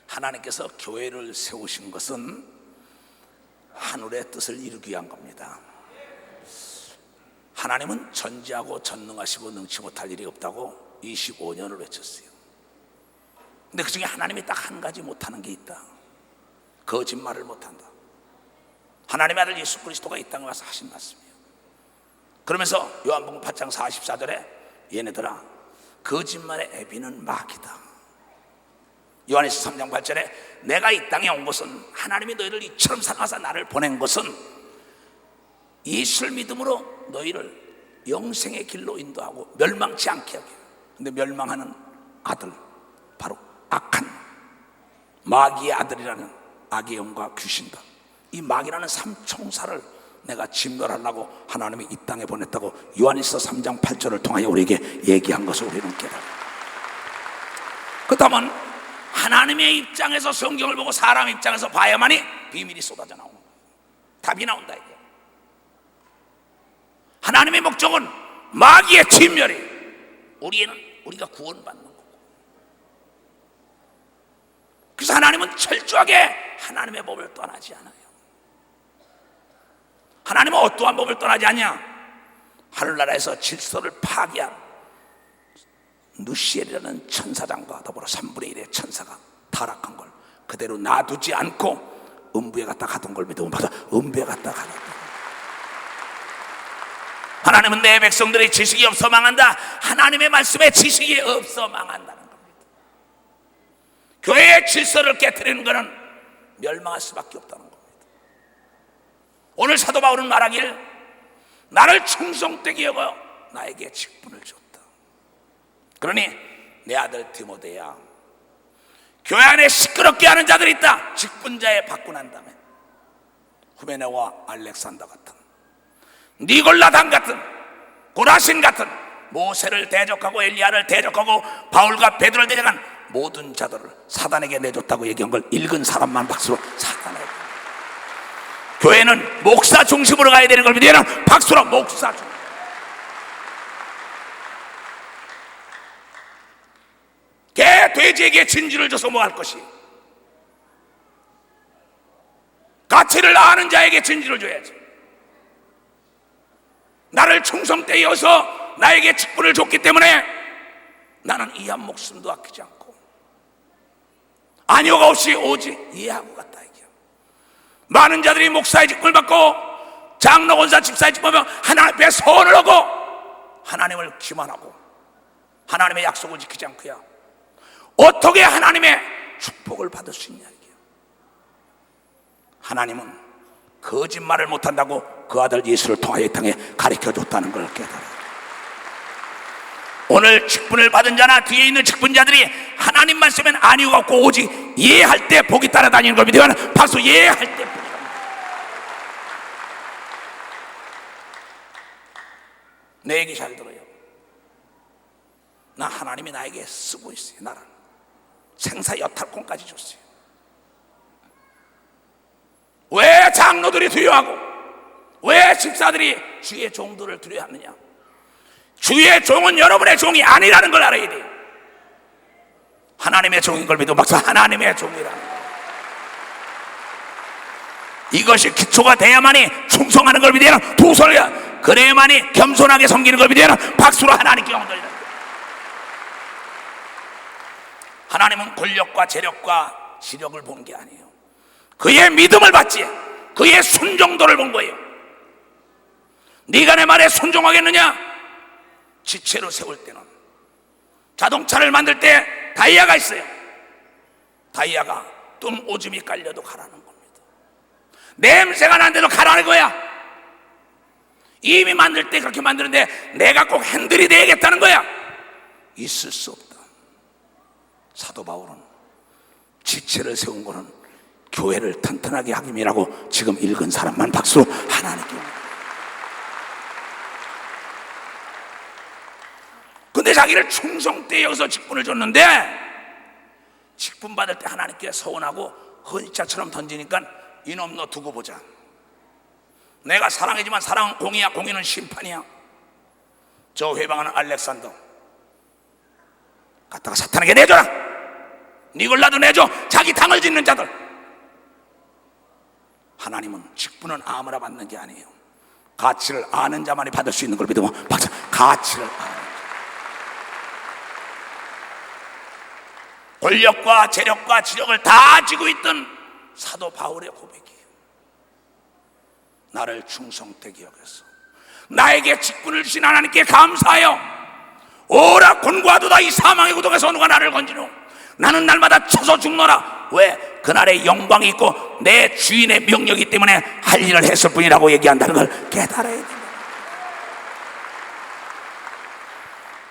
하나님께서 교회를 세우신 것은 하늘의 뜻을 이루기 위한 겁니다. 하나님은 전지하고 전능하시고 능치 못할 일이 없다고 25년을 외쳤어요. 근데 그 중에 하나님이 딱 한 가지 못하는 게 있다. 거짓말을 못한다. 하나님의 아들 예수 그리스도가 이 땅에 와서 하신 말씀이에요. 그러면서 요한복음 8장 44절에 얘네들아 거짓말의 애비는 마귀다. 요한일서 3장 8절에 내가 이 땅에 온 것은 하나님이 너희를 이처럼 사랑하사 나를 보낸 것은 예수를 믿음으로 너희를 영생의 길로 인도하고 멸망치 않게 하게. 근데 멸망하는 아들 바로 악한 마귀의 아들이라는 악의 영과 귀신다. 이 마귀라는 삼총사를 내가 진멸하려고 하나님이 이 땅에 보냈다고 요한일서 3장 8절을 통하여 우리에게 얘기한 것을 우리는 깨달아. 그렇다면 하나님의 입장에서 성경을 보고 사람 입장에서 봐야만이 비밀이 쏟아져 나오는 거예요. 답이 나온다 이게. 하나님의 목적은 마귀의 진멸이, 우리가 구원받는 거고. 그래서 하나님은 철저하게 하나님의 법을 떠나지 않아요. 하나님은 어떠한 법을 떠나지 않냐? 하늘나라에서 질서를 파괴한 누시엘이라는 천사장과 더불어 3분의 1의 천사가 타락한 걸 그대로 놔두지 않고 음부에 갔다 가던 걸 믿으면 봐서 음부에 갔다 가던. 하나님은 내 백성들의 지식이 없어 망한다. 하나님의 말씀에 지식이 없어 망한다는 겁니다. 교회의 질서를 깨트리는 것은 멸망할 수밖에 없다는 겁니다. 오늘 사도 바울은 말하길 나를 충성되게 여겨 나에게 직분을 줬다. 그러니 내 아들 디모데야, 교회 안에 시끄럽게 하는 자들이 있다. 직분자에 받고 난 다음에 후메네와 알렉산더 같은, 니골라단 같은, 고라신 같은, 모세를 대적하고 엘리야를 대적하고 바울과 베드로를 대적한 모든 자들을 사단에게 내줬다고 얘기한 걸 읽은 사람만 박수로 사단에게. 교회는 목사 중심으로 가야 되는 걸 믿으면 박수로 목사 중심. 개 돼지에게 진주를 줘서 뭐 할 것이? 가치를 아는 자에게 진주를 줘야지. 나를 충성되게 여서 나에게 직분을 줬기 때문에 나는 이 한 목숨도 아끼지 않고 아니오가 없이 오직 이해하고 갔다. 많은 자들이 목사의 직분을 받고 장로, 권사, 집사의 직분을 받고 하나님 앞에 선을 하고 하나님을 기만하고 하나님의 약속을 지키지 않고야 어떻게 하나님의 축복을 받을 수 있냐. 하나님은 거짓말을 못한다고 그 아들 예수를 통하여 이 땅에 가르쳐줬다는 걸 깨달아요. 오늘 직분을 받은 자나 뒤에 있는 직분자들이 하나님 말씀엔 아니오가 없고 오직 이해할 때 복이 따라다니는 걸 믿으면 박수. 이해할 때 복이 따라다니는. 내 얘기 잘 들어요. 나 하나님이 나에게 쓰고 있어요. 나를 생사 여탈권까지 줬어요. 왜 장로들이 두려워하고 왜 집사들이 주의 종들을 두려워하느냐? 주의 종은 여러분의 종이 아니라는 걸 알아야 돼요. 하나님의 종인 걸 믿어 박수. 하나님의 종이라는 거. 이것이 기초가 돼야만이 충성하는 걸 믿어야 두 손을 그래야만이 겸손하게 섬기는 걸 믿어야 박수로 하나님께 영광 돌리는 거예요. 하나님은 권력과 재력과 지력을 본 게 아니에요. 그의 믿음을 받지, 그의 순종도를 본 거예요. 네가 내 말에 순종하겠느냐? 지체로 세울 때는 자동차를 만들 때 다이아가 있어요. 다이아가 뚱 오줌이 깔려도 가라는 겁니다. 냄새가 난데도 가라는 거야. 이미 만들 때 그렇게 만드는데 내가 꼭 핸들이 되야겠다는 거야. 있을 수 없다. 사도 바울은 지체를 세운 거는 교회를 튼튼하게 하기 위함이라고 지금 읽은 사람만 박수로 하나님께. 근데 자기를 충성되게 여기서 직분을 줬는데 직분 받을 때 하나님께 서운하고 헌자처럼 던지니까 이놈 너 두고 보자. 내가 사랑이지만 사랑은 공의야, 공의는 심판이야. 저 회방하는 알렉산더 갖다가 사탄에게 내줘라. 이걸 나도 내줘. 자기 당을 짓는 자들. 하나님은 직분은 아무나 받는 게 아니에요. 가치를 아는 자만이 받을 수 있는 걸 믿으면 박사, 가치를 아는 자. 권력과 재력과 지력을 다 쥐고 있던 사도 바울의 고백이에요. 나를 충성되게 여겨서 나에게 직분을 주신 하나님께 감사하여 오라 곤고하도다 이 사망의 구덩에서 누가 나를 건지노. 나는 날마다 쳐서 죽노라. 왜? 그날의 영광이 있고 내 주인의 명령이기 때문에 할 일을 했을 뿐이라고 얘기한다는 걸 깨달아야 됩니다.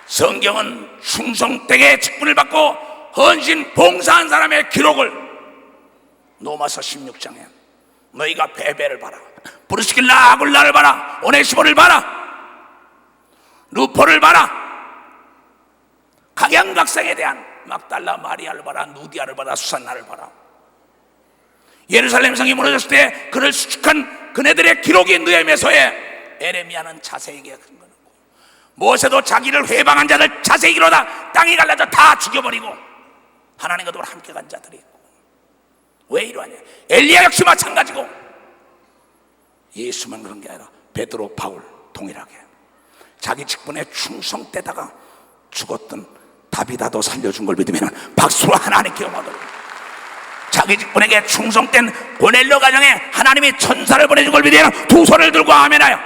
성경은 충성되게 직분을 받고 헌신 봉사한 사람의 기록을 로마서 16장에 너희가 베베를 봐라, 브리스길라 아굴라를 봐라, 오네시모를 봐라, 루포를 봐라, 각양각색에 대한 막달라 마리아를 봐라, 누디아를 봐라, 수산나를 봐라. 예루살렘 성이 무너졌을 때 그를 수축한 그네들의 기록이 느헤미야서에 에레미야는 자세히게 근거하고, 모세도 자기를 회방한 자들 자세히 기록하다 땅이 갈라져 다 죽여버리고 하나님과 더불어 함께 간 자들이 있고. 왜 이러하냐? 엘리야 역시 마찬가지고, 예수만 그런 게 아니라 베드로, 바울 동일하게 자기 직분에 충성되다가 죽었던 다비다도 살려준 걸 믿으면 박수로 하나님께 영광을. 자기 직분에게 충성된 고넬료 가정에 하나님이 천사를 보내준 걸 믿으면 두 손을 들고 아멘하여.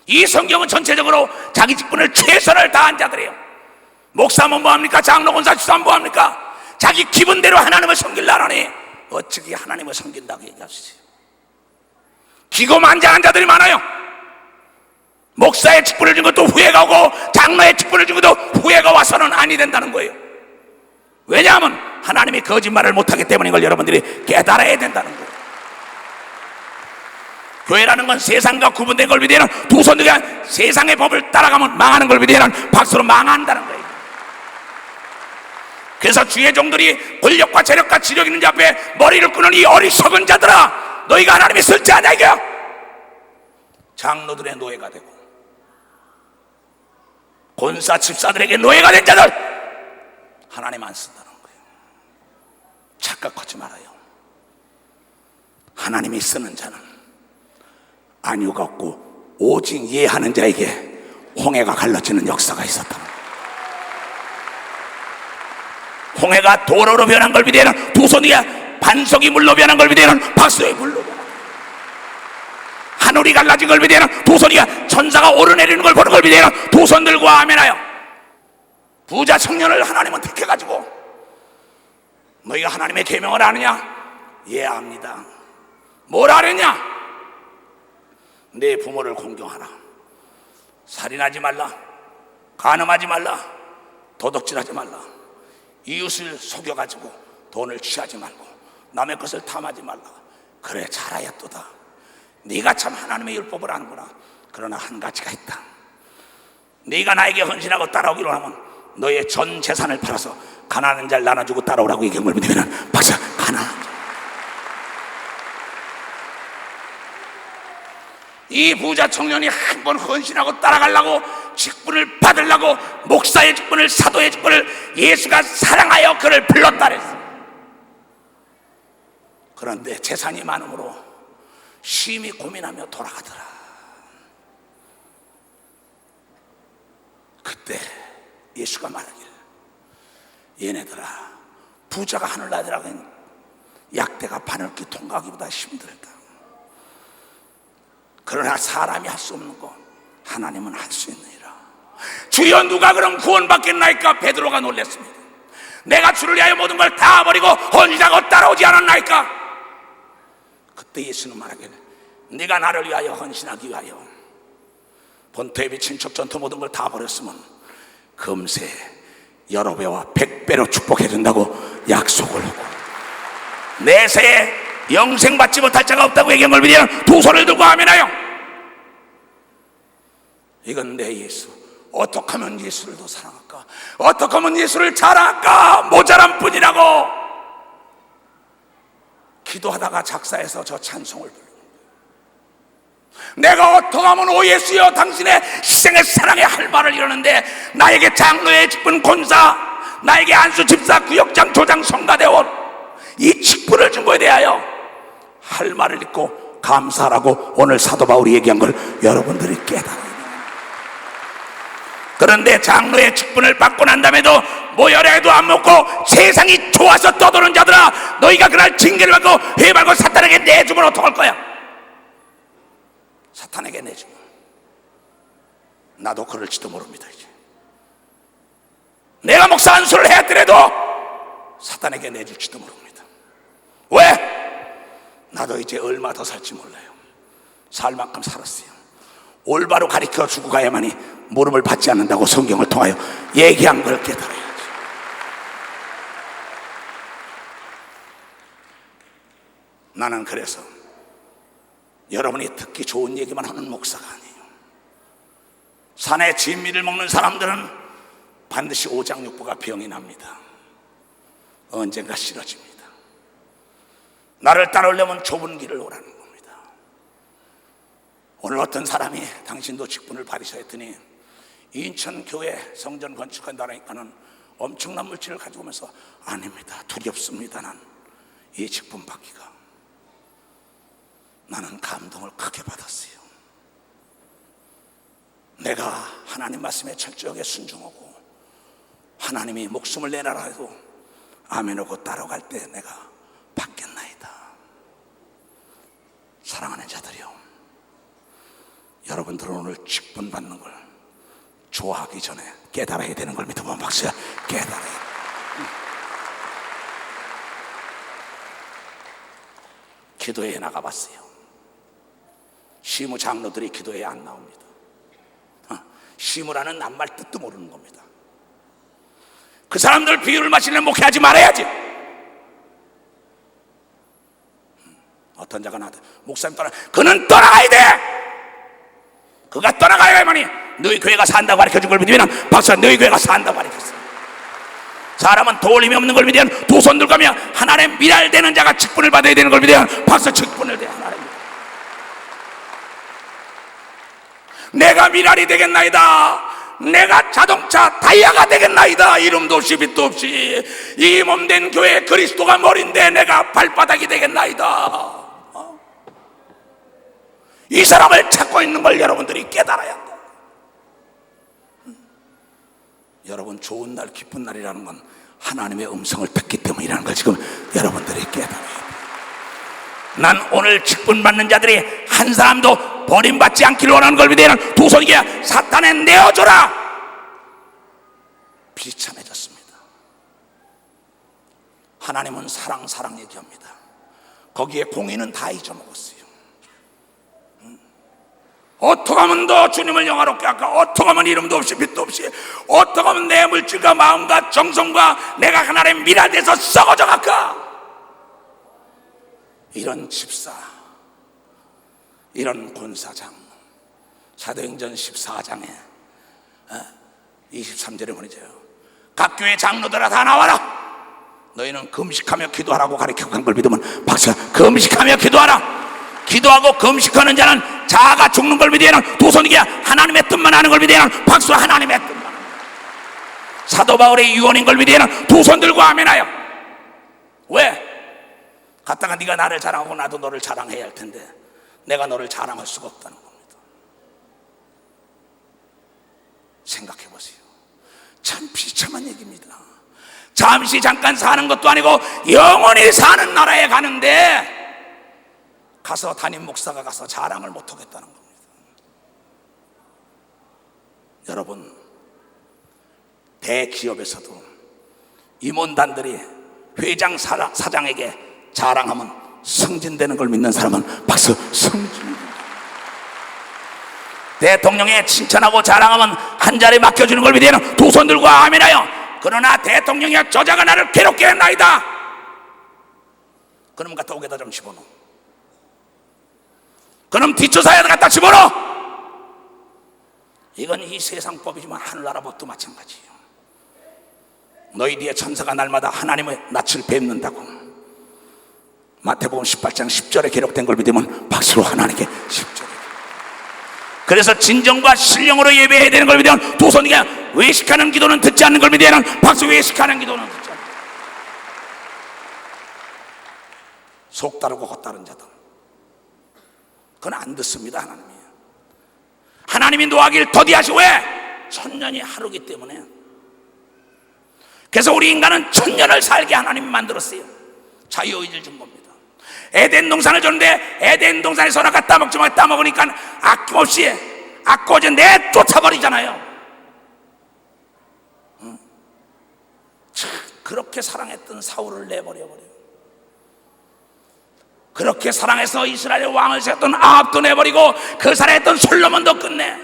이 성경은 전체적으로 자기 직분을 최선을 다한 자들이에요. 목사면 뭐합니까? 장로, 권사, 주사면 뭐합니까? 자기 기분대로 하나님을 섬기려니 어찌게 하나님을 섬긴다고 얘기하시지? 기고만장한 자들이 많아요. 목사의 직분을 준 것도 후회가 오고 장로의 직분을 준 것도 후회가 와서는 아니 된다는 거예요. 왜냐하면 하나님이 거짓말을 못하기 때문인 걸 여러분들이 깨달아야 된다는 거예요. 교회라는 건 세상과 구분된 걸 믿으면 두 손 들고 세상의 법을 따라가면 망하는 걸 믿으면 박수로 망한다는 거예요. 그래서 주의 종들이 권력과 재력과 지력 있는 자 앞에 머리를 끄는 이 어리석은 자들아, 너희가 하나님이 설치하냐 이거야. 장로들의 노예가 되고 권사 집사들에게 노예가 된 자들 하나님 안 쓴다는 거예요. 착각하지 말아요. 하나님이 쓰는 자는 안위가 없고 오직 이해하는 자에게 홍해가 갈라지는 역사가 있었다. 홍해가 도로로 변한 걸 비대는 두 손이 반석이 물로 변한 걸 비대는 박수의 물로 변한, 하늘이 갈라진 걸 비대는 두 손이가 천사가 오르내리는 걸 보는 걸 비대는 두 손 들고 아멘하여. 부자 청년을 하나님은 택해가지고 너희가 하나님의 계명을 아느냐? 예, 압니다. 뭘 아느냐? 내 부모를 공경하라, 살인하지 말라, 간음하지 말라, 도둑질하지 말라, 이웃을 속여가지고 돈을 취하지 말고 남의 것을 탐하지 말라. 그래, 잘하였도다. 네가 참 하나님의 율법을 아는구나. 그러나 한 가지가 있다. 네가 나에게 헌신하고 따라오기로 하면 너의 전 재산을 팔아서 가난한 자를 나눠주고 따라오라고 얘기한 걸 믿으면 박사, 가난한 자. 이 부자 청년이 한 번 헌신하고 따라가려고 직분을 받으려고 목사의 직분을, 사도의 직분을 예수가 사랑하여 그를 불렀다 그랬어. 그런데 재산이 많으므로 심히 고민하며 돌아가더라. 그때 예수가 말하기를, 얘네들아, 부자가 하늘나라는 약대가 바늘길 통과하기보다 힘들다. 그러나 사람이 할 수 없는 거 하나님은 할 수 있느니라. 주여, 누가 그럼 구원받겠나이까? 베드로가 놀랐습니다. 내가 주를 위하여 모든 걸 다 버리고 헌신하고 따라오지 않았나이까? 그때 예수는 말하기를, 네가 나를 위하여 헌신하기 위하여 본토에 비친 척전투 모든 걸 다 버렸으면 금세 여러 배와 100배로 축복해 준다고 약속을 하고, 내세에 영생 받지 못할 자가 없다고 얘기한 걸 믿으면 두 손을 들고 아멘하여. 이건 내 예수. 어떻게 하면 예수를 더 사랑할까? 어떻게 하면 예수를 잘할까? 모자란 뿐이라고 기도하다가 작사해서 저 찬송을 부르는 거예요. 내가 어떻게 하면 오 예수여 당신의 희생의 사랑의 할 말을 이러는데 나에게 장로의 직분, 권사, 나에게 안수 집사 구역장 조장 성가대원 이 직분을 준 거에 대하여 할 말을 읽고 감사하라고 오늘 사도 바울이 얘기한 걸 여러분들이 깨달아야 돼요. 그런데 장로의 직분을 받고 난 다음에도 모여라도 안 먹고 세상이 좋아서 떠도는 자들아, 너희가 그날 징계를 받고 회발고 사탄에게 내주면 어떡할 거야? 사탄에게 내주면 나도 그럴지도 모릅니다. 이제 내가 목사 안수를 했더라도 사탄에게 내줄지도 모릅니다. 왜? 나도 이제 얼마 더 살지 몰라요. 살 만큼 살았어요. 올바로 가르쳐 주고 가야만이 물음을 받지 않는다고 성경을 통하여 얘기한 걸 깨달아야지. 나는 그래서 여러분이 듣기 좋은 얘기만 하는 목사가 아니에요. 산의 진미를 먹는 사람들은 반드시 오장육부가 병이 납니다. 언젠가 싫어집니다. 나를 따르려면 좁은 길을 오라는 겁니다. 오늘 어떤 사람이 당신도 직분을 받으셔야 했더니 인천교회 성전 건축한다니까는 엄청난 물질을 가지고 오면서 아닙니다, 두렵습니다. 난 이 직분 받기가. 나는 감동을 크게 받았어요. 내가 하나님 말씀에 철저하게 순종하고 하나님이 목숨을 내놔라 해도 아멘하고 따라갈 때 내가 받겠나이다. 사랑하는 자들이요, 여러분들은 오늘 직분 받는 걸 좋아하기 전에 깨달아야 되는 걸 믿어보면 박수야. 깨달아야 돼. 기도회에 나가봤어요. 시무 장로들이 기도회에 안 나옵니다. 시무라는 낱말 뜻도 모르는 겁니다. 그 사람들 비유를 마시려면 목회하지 말아야지. 어떤 자가 나한테 목사님 떠나, 그는 떠나가야 돼. 그가 떠나가야만이 너희 교회가 산다고 가르쳐준 걸 믿으면 박사, 너희 교회가 산다고 가르쳤어. 사람은 도울림이 없는 걸 믿으면 두 손 들고 가며 하나님의 미랄되는 자가 직분을 받아야 되는 걸 믿으면 박사, 직분을 대 하나님. 내가 미랄이 되겠나이다. 내가 자동차 타이어가 되겠나이다. 이름도 없이 빛도 없이 이 몸된 교회 그리스도가 머리인데 내가 발바닥이 되겠나이다. 이 사람을 찾고 있는 걸 여러분들이 깨달아야 한다. 여러분, 좋은 날 기쁜 날이라는 건 하나님의 음성을 듣기 때문이라는 걸 지금 여러분들이 깨달아야 돼요. 난 오늘 직분 받는 자들이 한 사람도 버림받지 않기를 원하는 걸 믿으면 두 손이야 사탄에 내어줘라. 비참해졌습니다. 하나님은 사랑 얘기합니다. 거기에 공의는 다 잊어먹었어요. 어떻게 하면 너 주님을 영화롭게 할까? 어떻게 하면 이름도 없이 빛도 없이, 어떻게 하면 내 물질과 마음과 정성과 내가 하나님의 미랄돼서 썩어져 갈까? 이런 집사, 이런 권사장, 사도행전 14장에 23절에 보내줘요. 각 교회 장로들아 다 나와라. 너희는 금식하며 기도하라고 가르쳐간 걸 믿으면 박사, 금식하며 기도하라. 기도하고 금식하는 자는 자아가 죽는 걸 믿으면 두 손이게 하나님의 뜻만 하는 걸 믿으면 박수, 하나님의 뜻만. 사도 바울의 유언인 걸 믿으면 두 손 들고 아멘하여. 왜? 갔다가 네가 나를 자랑하고 나도 너를 자랑해야 할 텐데 내가 너를 자랑할 수가 없다는 겁니다. 생각해 보세요. 참 비참한 얘기입니다. 잠시 잠깐 사는 것도 아니고 영원히 사는 나라에 가는데 가서 담임 목사가 가서 자랑을 못하겠다는 겁니다. 여러분, 대기업에서도 임원단들이 회장 사장에게 자랑하면 승진되는 걸 믿는 사람은 박수, 승진. 대통령에 칭찬하고 자랑하면 한 자리 맡겨주는 걸 믿으면 두 손 들고 아멘하여. 그러나 대통령이야 저자가 나를 괴롭게 했나이다. 그럼 갖다 옥에다 좀 집어넣어. 그럼 뒷조사에 갖다 집어넣어. 이건 이 세상 법이지만 하늘나라 법도 마찬가지예요. 너희 뒤에 천사가 날마다 하나님의 낯을 뵙는다고 마태복음 18장 10절에 기록된 걸 믿으면 박수로 하나님께 10절에 그래서 진정과 신령으로 예배해야 되는 걸 믿으면 두 손 그냥 외식하는 기도는 듣지 않는 걸 믿으면 박수. 외식하는 기도는 듣지 않는 걸. 속 다르고 겉 다른 자들 그건 안 듣습니다. 하나님이 노하기를 더디하시고 왜? 천년이 하루기 때문에. 그래서 우리 인간은 천년을 살게 하나님이 만들었어요. 자유의지를 준 겁니다. 에덴 동산을 줬는데 에덴 동산에 선악과 따먹지 말고 따먹으니까 아낌없이 아까워져 내쫓아버리잖아요. 그렇게 사랑했던 사울을 내버려버려요. 그렇게 사랑해서 이스라엘의 왕을 세웠던 아합도 내버리고 그 사랑했던 솔로몬도 끝내.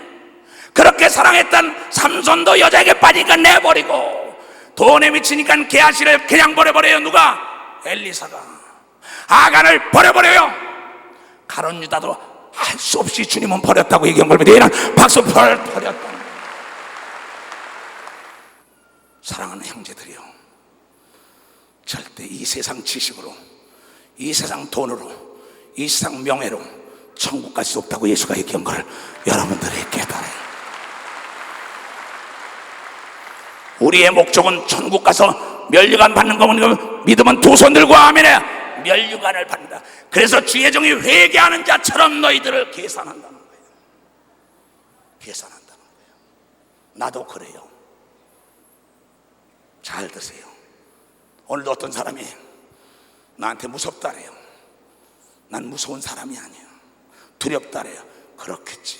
그렇게 사랑했던 삼손도 여자에게 빠지니까 내버리고 돈에 미치니까 게하시를 그냥 버려버려요. 누가? 엘리사가. 아간을 버려버려요. 가룟 유다도 할 수 없이 주님은 버렸다고 얘기한 걸 믿으면 박수. 버렸다는 거예요. 사랑하는 형제들이요, 절대 이 세상 지식으로, 이 세상 돈으로, 이 세상 명예로 천국 갈 수 없다고 예수가 얘기한 걸 여러분들이 깨달아요. 우리의 목적은 천국 가서 멸류관 받는 거면 믿으면 두 손 들고 아멘해. 멸류관을 받는다. 그래서 주의 종이 회개하는 자처럼 너희들을 계산한다는 거예요. 계산한다는 거예요. 나도 그래요. 잘 드세요. 오늘도 어떤 사람이 나한테 무섭다래요. 난 무서운 사람이 아니에요. 두렵다래요. 그렇겠지.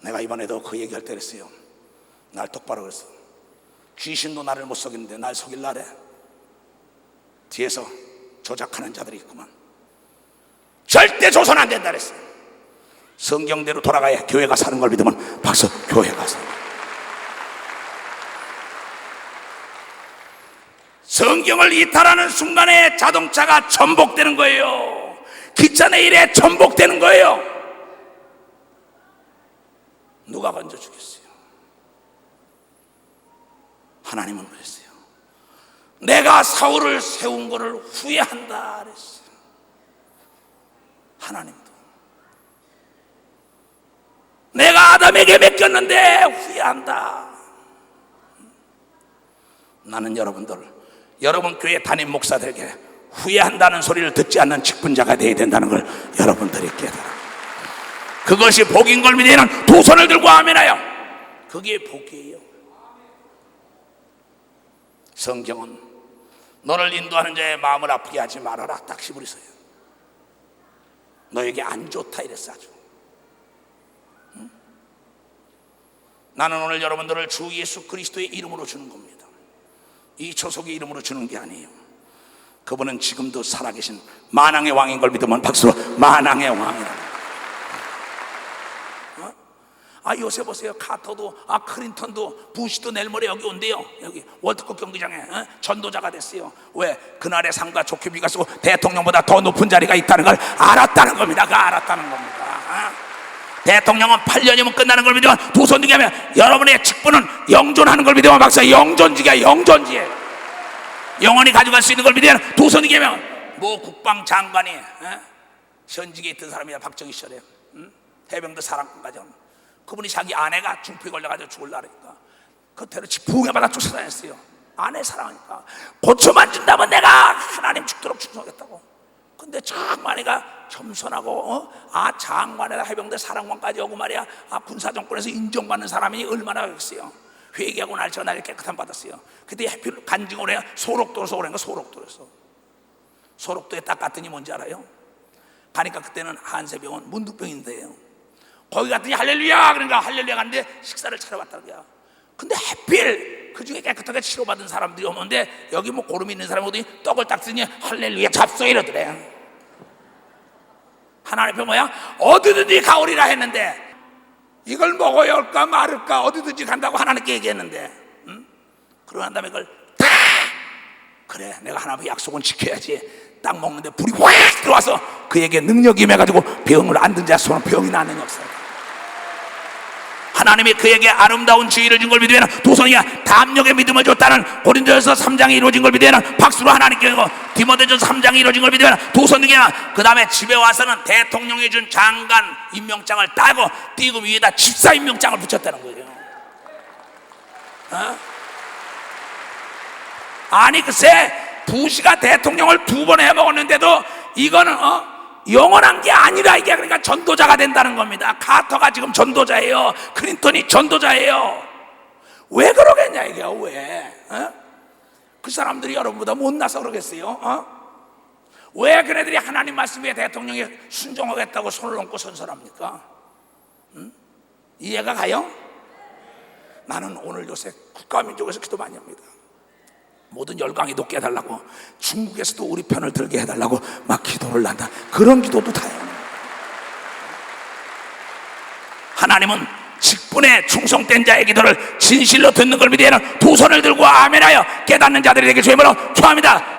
내가 이번에도 그 얘기할 때 그랬어요. 날 똑바로 그랬어. 귀신도 나를 못 속이는데 날 속일라래. 뒤에서 조작하는 자들이 있구만. 절대 조선 안 된다 그랬어요. 성경대로 돌아가야 교회가 사는 걸 믿으면 박수. 교회가 사는 거예요. 성경을 이탈하는 순간에 자동차가 전복되는 거예요. 기차 내일에 전복되는 거예요. 누가 건져주겠어요? 하나님은 그랬어요. 내가 사울을 세운 것을 후회한다 그랬어요. 하나님도 내가 아담에게 맡겼는데 후회한다. 나는 여러분 교회 담임 목사들에게 후회한다는 소리를 듣지 않는 직분자가 되어야 된다는 걸 여러분들이 깨달아. 그것이 복인 걸 믿으면 두 손을 들고 아멘하여. 그게 복이에요. 성경은 너를 인도하는 자의 마음을 아프게 하지 말아라 딱 씹으리서요. 너에게 안 좋다 이랬어 아주. 응? 나는 오늘 여러분들을 주 예수 그리스도의 이름으로 주는 겁니다. 이 초속의 이름으로 주는 게 아니에요. 그분은 지금도 살아계신 만왕의 왕인 걸 믿으면 박수로 만왕의 왕이라고. 요새 보세요. 카터도 클린턴도 부시도 내일 모레 여기 온대요. 여기 월드컵 경기장에 전도자가 됐어요. 왜? 그날의 상과 좋게 비가 쓰고 대통령보다 더 높은 자리가 있다는 걸 알았다는 겁니다. 알았다는 겁니다. 대통령은 8년이면 끝나는 걸 믿으면 두 손 들게 하면 여러분의 직분은 영존하는 걸 믿으면 박사. 영존지가 영존지예요. 영원히 가져갈 수 있는 걸 믿으면 두 손 들게 하면 모 국방장관이 현직에 있던 사람이야. 박정희 시절에 해병대 사랑꾼까지. 그분이 자기 아내가 중풍에 걸려가지고 죽을라니까 그때로 지붕에 받아 쫓아다녔어요. 아내 사랑하니까 고초만 준다면 내가 하나님 죽도록 충성하겠다고. 근데 장관이가 겸손하고 장관에다 해병대 사령관까지 오고 말이야. 군사정권에서 인정받는 사람이 얼마나 있어요. 회개하고 날짜가 나를 깨끗함 받았어요. 그때 해필 간증을 해야 소록도에서 오는 거. 소록도에서 소록도에 딱 갔더니 뭔지 알아요? 가니까 그때는 한세병원 문득병인데요. 거기 갔더니 할렐루야 그러니까 할렐루야 갔는데 식사를 차려봤다는 거야. 근데 하필 그 중에 깨끗하게 치료받은 사람들이 오는데 여기 뭐 고름 있는 사람이 오더니 떡을 딱 쓰니 할렐루야 잡소 이러더래. 하나님 앞에 뭐야? 어디든지 가오리라 했는데 이걸 먹어야 할까 말을까 어디든지 간다고 하나님께 얘기했는데 그러고 난 다음에 그걸 다 그래 내가 하나님 앞에 약속은 지켜야지 딱 먹는데 불이 확 들어와서 그에게 능력이 임해가지고 병을 안 든 자 손은 병이 나는 역사다. 하나님이 그에게 아름다운 지위를 준 걸 믿으면 두 손이야 담력의 믿음을 줬다는 고린도전서 3장이 이루어진 걸 믿으면 박수로 하나님께 하고 디모데전서 3장이 이루어진 걸 믿으면 두 손이야 그 다음에 집에 와서는 대통령이 준 장관 임명장을 따고 띄고 위에다 집사 임명장을 붙였다는 거예요. 아니 글쎄 부시가 대통령을 2번 해먹었는데도 이거는 영원한 게 아니라 이게 그러니까 전도자가 된다는 겁니다. 카터가 지금 전도자예요. 클린턴이 전도자예요. 왜 그러겠냐 이게 왜? 그 사람들이 여러분보다 못나서 그러겠어요? 왜 그네들이 하나님 말씀에 대통령이 순종하겠다고 손을 얹고 선설합니까? 이해가 가요? 나는 오늘 요새 국가민족에서 기도 많이 합니다. 모든 열강이 높게 해달라고, 중국에서도 우리 편을 들게 해달라고 막 기도를 한다. 그런 기도도 다요. 하나님은 직분에 충성된 자의 기도를 진실로 듣는 걸 믿으면 두 손을 들고 아멘하여 깨닫는 자들이 되길 주의 이름으로 축원합니다.